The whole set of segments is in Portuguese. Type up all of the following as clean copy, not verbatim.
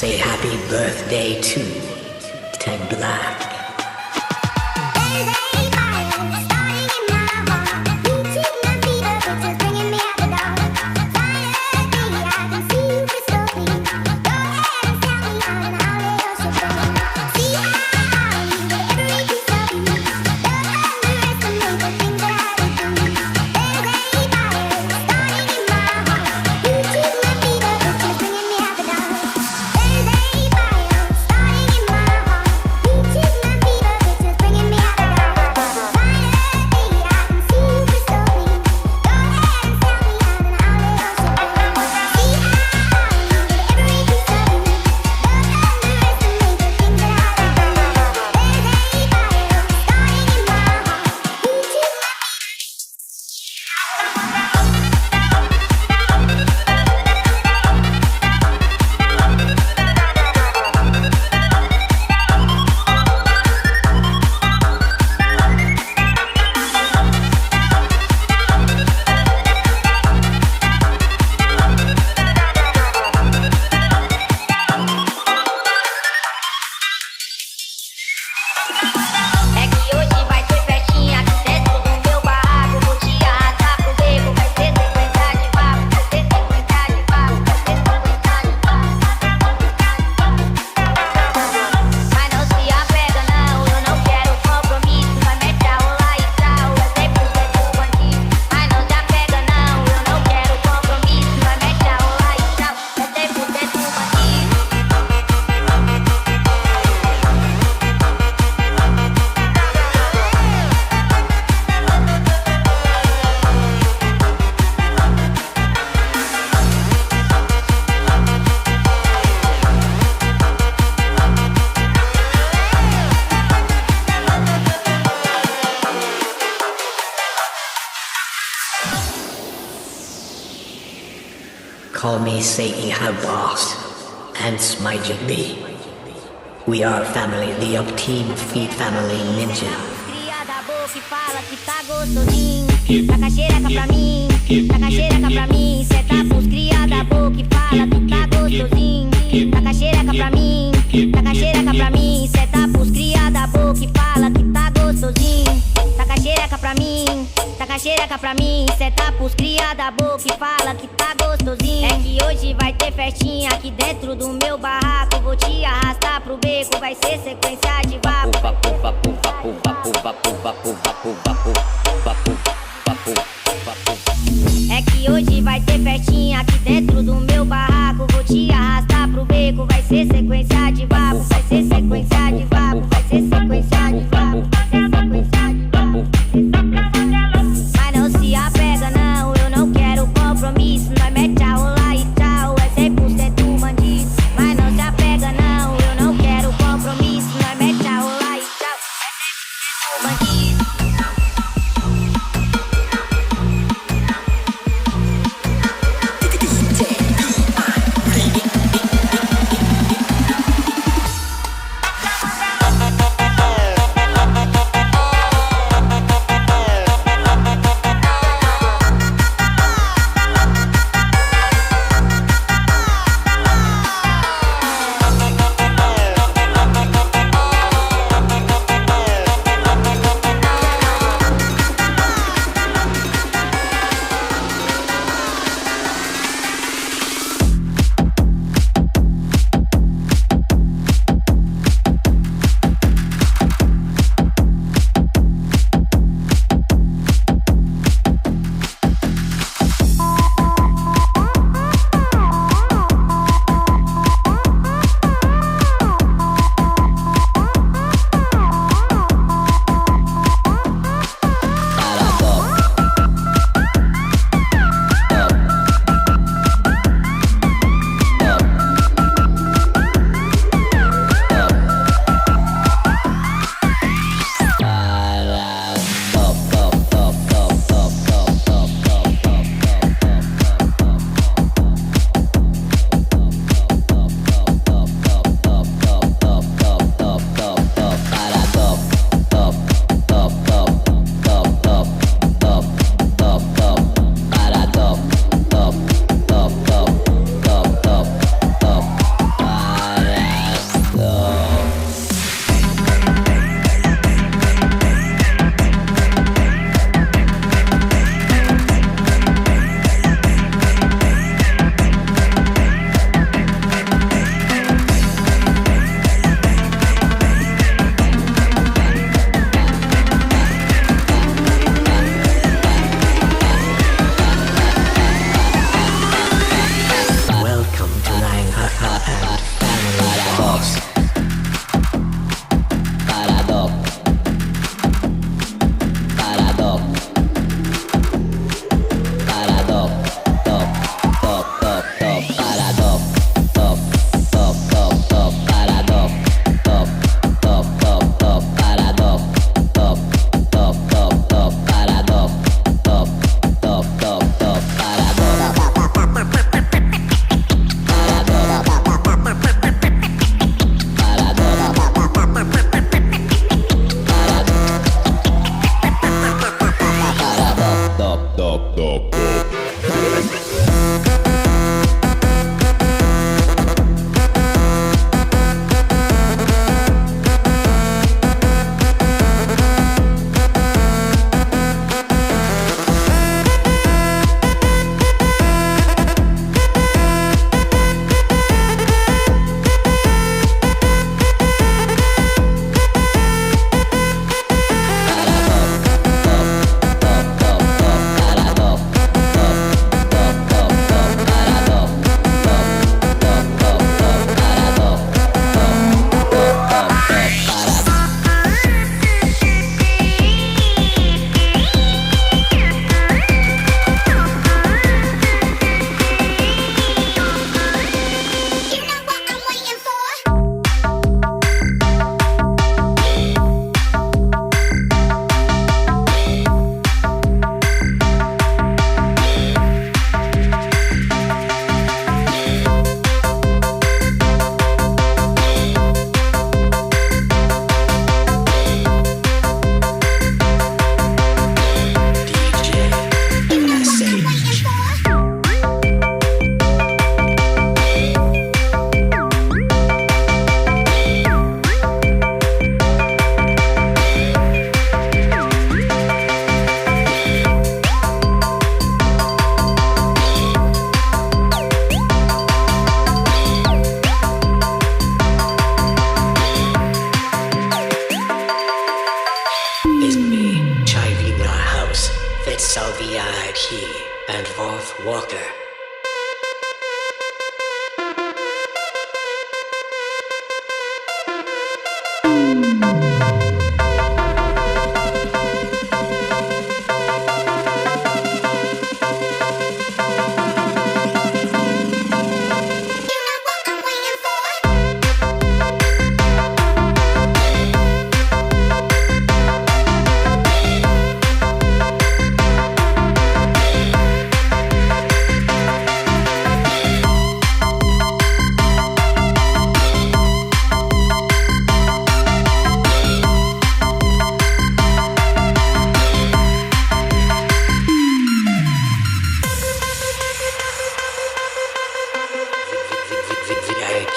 Say happy birthday to Tech Black. Call me Satan how boss, and smite me. We are family, the up team, feed family ninja. Que fala que tá gostosinho, taca xereca pra mim, taca xereca pra mim. Cê tá pros cria da boca que fala que tá gostosinho, taca xereca pra mim, taca xereca pra mim. Cê tá pros cria da boca que fala que tá gostosinho, taca xereca pra mim, taca xereca pra mim. Cê tá pros cria da boca que fala que tá gostosinho. É que hoje vai ter festinha aqui dentro do meu barraco. Vou te arrastar pro beco, vai ser sequência de vapo. É que hoje vai ter festinha aqui dentro do meu barraco. Vou te arrastar pro beco, vai ser sequência de vapo. Vai ser sequência de vapo, vai ser sequência de vapo, vai ser sequência de vapo. Mas não se apega não, eu não quero compromisso. Nós mete a rolar e tchau, é 100% bandido. Mas não se apega não, eu não quero compromisso. Nós mete a rolar e tchau, é 100% bandido. Tech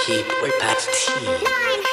Keep way past tea.